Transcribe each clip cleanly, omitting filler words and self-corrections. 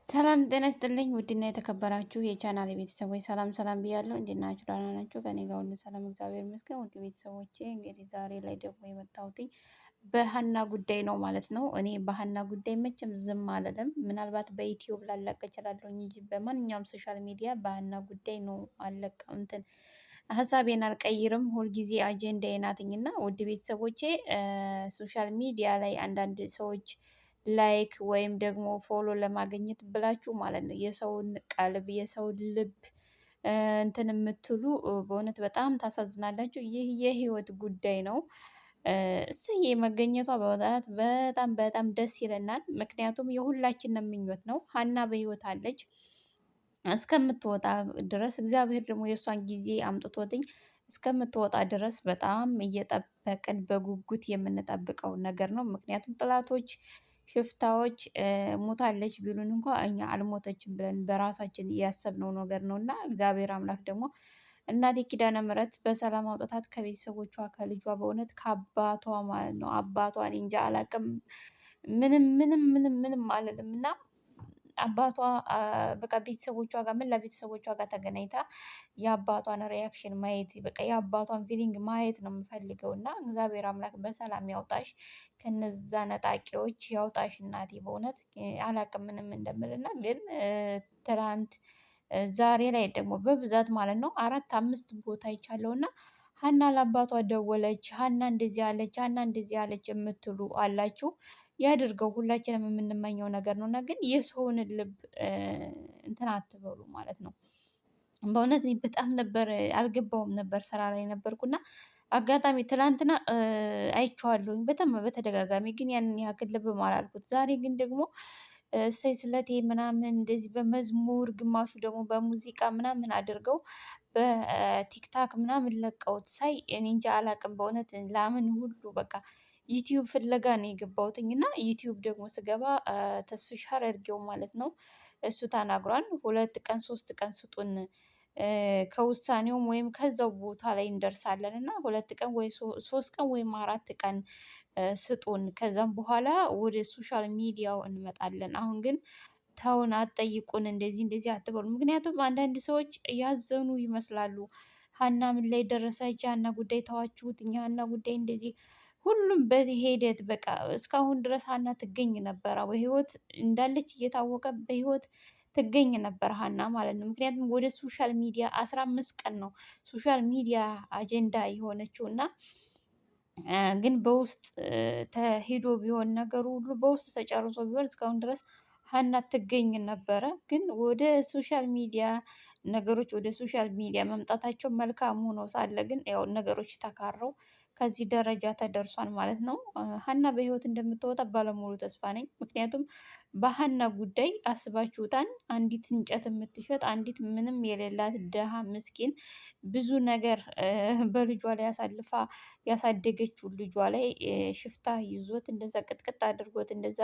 ሰላም ጤና ይስጥልኝ ውድና የተከበራችሁ የቻናል ቤተሰቦች ሰላም ሰላም ብያለሁ። እንዴት ናችሁ? ደህና ናችሁ? ከኔ ጋር ሁሉ ሰላም እግዚአብሔር ይመስገን። ውድ ቤተሰቦቼ እንግዲህ ዛሬ ላይ ደግሞ የመጣሁት በሀና ጉዳይ ነው ማለት ነው። እኔ በሀና ጉዳይ መቼም ዝም አልልም። ምናልባት በዩቲዩብ ላላቅ እችላለሁ እንጂ በማንኛውም ሶሻል ሚዲያ በሀና ጉዳይ ነው አለቀም እንትን ሀሳቤን አልቀይርም። ሁልጊዜ አጀንዳዬ ናትኝና ውድ ቤተሰቦቼ ሶሻል ሚዲያ ላይ አንዳንድ ሰዎች ላይክ ወይም ደግሞ ፎሎ ለማግኘት ብላችሁ ማለት ነው የሰውን ቀልብ የሰውን ልብ እንትን የምትሉ በእውነት በጣም ታሳዝናላችሁ። ይህ የህይወት ጉዳይ ነው። እሰዬ መገኘቷ በእውነት በጣም በጣም ደስ ይለናል። ምክንያቱም የሁላችንም ምኞት ነው። ሀና በህይወት አለች እስከምትወጣ ድረስ እግዚአብሔር ደግሞ የእሷን ጊዜ አምጥቶትኝ እስከምትወጣ ድረስ በጣም እየጠበቅን በጉጉት የምንጠብቀው ነገር ነው። ምክንያቱም ጥላቶች ሽፍታዎች ሞታለች ቢሉን እንኳ እኛ አልሞተችም ብለን በራሳችን እያሰብነው ነገር ነው እና እግዚአብሔር አምላክ ደግሞ እናቴ ኪዳነ ምሕረት በሰላም አውጥታት ከቤተሰቦቿ ከልጇ በእውነት ከአባቷ ማለት ነው አባቷን እንጃ አላቅም ምንም ምንም ምንም ምንም አልልም እና አባቷ በቃ ቤተሰቦቿ ጋር ምን ለቤተሰቦቿ ጋር ተገናኝታ የአባቷን ሪያክሽን ማየት በቃ የአባቷን ፊሊንግ ማየት ነው የምፈልገው እና እግዚአብሔር አምላክ በሰላም ያውጣሽ ከነዛ ነጣቂዎች ያውጣሽ እናቴ በእውነት አላቅም ምንም እንደምልና ግን ትላንት ዛሬ ላይ ደግሞ በብዛት ማለት ነው 4 5 ቦታ አይቻለሁና ሀና ለአባቷ ደወለች ሀና እንደዚህ አለች ሀና እንደዚህ አለች የምትሉ አላችሁ። ያድርገው ሁላችንም የምንመኘው ነገር ነው እና ግን የሰውን ልብ እንትን አትበሉ ማለት ነው። በእውነት በጣም ነበር አልገባውም ነበር ስራ ላይ ነበርኩና አጋጣሚ ትላንትና አይቼዋለሁኝ በጣም በተደጋጋሚ ግን ያንን ያክል ልብም አላልኩት። ዛሬ ግን ደግሞ እሰይ ስለቴ ምናምን እንደዚህ በመዝሙር ግማሹ ደግሞ በሙዚቃ ምናምን አድርገው በቲክታክ ምናምን ለቀውት ሳይ እኔ እንጃ አላቅም በእውነት ላምን ሁሉ በቃ ዩቲዩብ ፍለጋ ነው የገባሁትኝ እና ዩቲዩብ ደግሞ ስገባ ተስፍሽ ሀረርጌው ማለት ነው እሱ ተናግሯል 2 ቀን 3 ቀን ስጡን ከውሳኔውም ወይም ከዛው ቦታ ላይ እንደርሳለን እና 2 ቀን ወይ 3 ቀን ወይም 4 ቀን ስጡን ከዛም በኋላ ወደ ሶሻል ሚዲያው እንመጣለን። አሁን ግን ተውን አትጠይቁን እንደዚህ እንደዚህ አትበሉ። ምክንያቱም አንዳንድ ሰዎች ያዘኑ ይመስላሉ። ሀና ምን ላይ ደረሰች? ሀና ጉዳይ ተዋችሁት? እኛ ሀና ጉዳይ እንደዚህ ሁሉም በሂደት በቃ እስካሁን ድረስ ሀና ትገኝ ነበረ በህይወት እንዳለች እየታወቀ በህይወት ትገኝ ነበር ሀና ማለት ነው። ምክንያቱም ወደ ሶሻል ሚዲያ 15 ቀን ነው ሶሻል ሚዲያ አጀንዳ የሆነችው እና ግን በውስጥ ተሄዶ ቢሆን ነገሩ ሁሉ በውስጥ ተጨርሶ ቢሆን እስካሁን ድረስ ሀና ትገኝ ነበረ። ግን ወደ ሶሻል ሚዲያ ነገሮች ወደ ሶሻል ሚዲያ መምጣታቸው መልካም ሆኖ ሳለ ግን ያው ነገሮች ተካረው ከዚህ ደረጃ ተደርሷል ማለት ነው። ሀና በህይወት እንደምትወጣ ባለሙሉ ተስፋ ነኝ። ምክንያቱም በሀና ጉዳይ አስባችሁታል አንዲት እንጨት የምትሸጥ አንዲት ምንም የሌላት ደሃ ምስኪን ብዙ ነገር በልጇ ላይ አሳልፋ ያሳደገችው ልጇ ላይ ሽፍታ ይዞት እንደዛ ቅጥቅጥ አድርጎት እንደዛ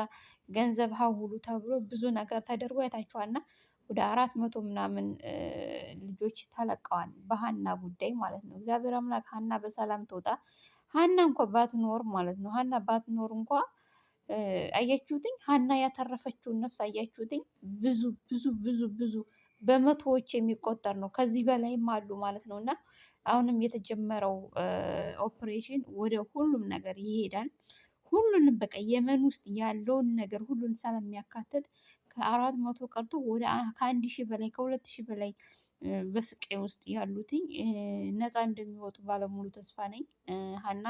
ገንዘብ ሀውሉ ተብሎ ብዙ ነገር ተደርጎ አይታችኋልና ወደ 400 ምናምን ልጆች ተለቀዋል በሀና ጉዳይ ማለት ነው። እግዚአብሔር አምላክ ሀና በሰላም ትውጣ። ሀና እንኳ ባትኖር ማለት ነው ሀና ባትኖር እንኳ አያችሁትኝ ሀና ያተረፈችውን ነፍስ አያችሁትኝ ብዙ ብዙ ብዙ ብዙ በመቶዎች የሚቆጠር ነው ከዚህ በላይም አሉ ማለት ነው። እና አሁንም የተጀመረው ኦፕሬሽን ወደ ሁሉም ነገር ይሄዳል። ሁሉንም በቃ የመን ውስጥ ያለውን ነገር ሁሉን ስለሚያካትት ከ400 ቀርቶ ወደ ከ1000 በላይ ከ2000 በላይ በስቃይ ውስጥ ያሉትኝ ነፃ እንደሚወጡ ባለሙሉ ተስፋ ነኝ። ሀና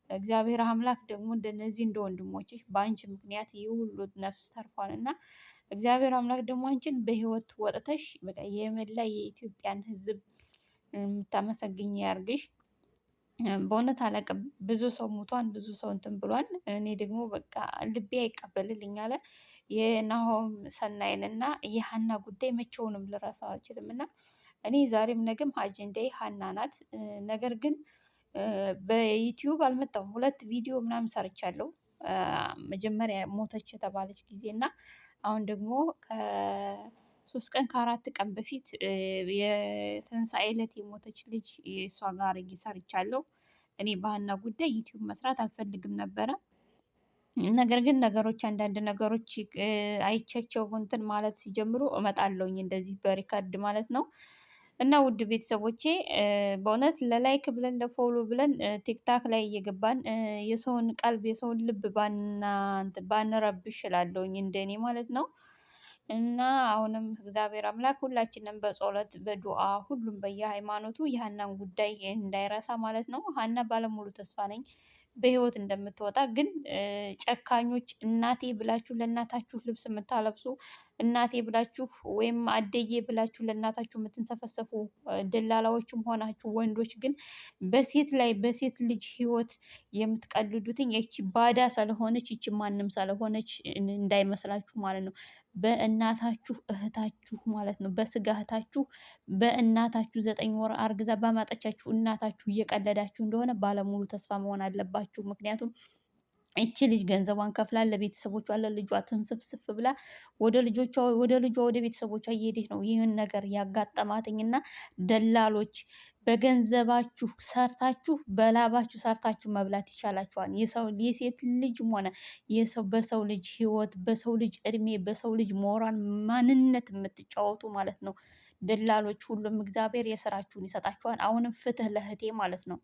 እግዚአብሔር አምላክ ደግሞ እንደነዚህ እንደ ወንድሞችሽ በአንቺ ምክንያት ይህ ሁሉ ነፍስ ተርፏል እና እግዚአብሔር አምላክ ደግሞ አንቺን በህይወት ወጥተሽ በቃ የመላ የኢትዮጵያን ሕዝብ የምታመሰግኝ ያርግሽ። በእውነት አላቅም ብዙ ሰው ሙቷን ብዙ ሰው እንትን ብሏል። እኔ ደግሞ በቃ ልቤ አይቀበልልኝ አለ የናሆም ሰናይን እና የሀና ጉዳይ መቼውንም ልረሳው አልችልም እና እኔ ዛሬም ነገም አጀንዳዬ ሀና ናት። ነገር ግን በዩቲዩብ አልመጣሁም 2 ቪዲዮ ምናምን ሰርቻለሁ። መጀመሪያ ሞተች የተባለች ጊዜ እና አሁን ደግሞ ከ3 ቀን ከ4 ቀን በፊት የትንሳኤ እለት የሞተች ልጅ የእሷ ጋር ሰርቻለሁ። እኔ በሀና ጉዳይ ዩቲዩብ መስራት አልፈልግም ነበረ። ነገር ግን ነገሮች አንዳንድ ነገሮች አይቻቸው እንትን ማለት ሲጀምሩ እመጣለሁኝ እንደዚህ በሪካርድ ማለት ነው። እና ውድ ቤተሰቦቼ በእውነት ለላይክ ብለን ለፎሎ ብለን ቲክታክ ላይ እየገባን የሰውን ቀልብ የሰውን ልብ ባንረብሽ እላለሁኝ እንደኔ ማለት ነው። እና አሁንም እግዚአብሔር አምላክ ሁላችንም በጸሎት በዱዓ ሁሉም በየሃይማኖቱ የሀናን ጉዳይ እንዳይረሳ ማለት ነው። ሀና ባለሙሉ ተስፋ ነኝ በህይወት እንደምትወጣ። ግን ጨካኞች እናቴ ብላችሁ ለእናታችሁ ልብስ የምታለብሱ እናቴ ብላችሁ ወይም አደዬ ብላችሁ ለእናታችሁ የምትንሰፈሰፉ ደላላዎችም ሆናችሁ ወንዶች ግን በሴት ላይ በሴት ልጅ ህይወት የምትቀልዱትኝ ይቺ ባዳ ስለሆነች ይቺ ማንም ስለሆነች እንዳይመስላችሁ ማለት ነው። በእናታችሁ እህታችሁ ማለት ነው። በስጋ እህታችሁ በእናታችሁ 9 ወር አርግዛ ባማጠቻችሁ እናታችሁ እየቀለዳችሁ እንደሆነ ባለሙሉ ተስፋ መሆን አለባችሁ። ምክንያቱም እቺ ልጅ ገንዘቧን ከፍላ ለቤተሰቦቿ ለልጇ ትንስፍስፍ ብላ ወደ ልጇ ወደ ቤተሰቦቿ እየሄደች ነው ይህን ነገር ያጋጠማትኝና ደላሎች በገንዘባችሁ ሰርታችሁ በላባችሁ ሰርታችሁ መብላት ይቻላችኋል። የሴት ልጅም ሆነ በሰው ልጅ ህይወት በሰው ልጅ እድሜ በሰው ልጅ ሞራል ማንነት የምትጫወቱ ማለት ነው። ደላሎች ሁሉም እግዚአብሔር የስራችሁን ይሰጣችኋል። አሁንም ፍትህ ለእህቴ ማለት ነው።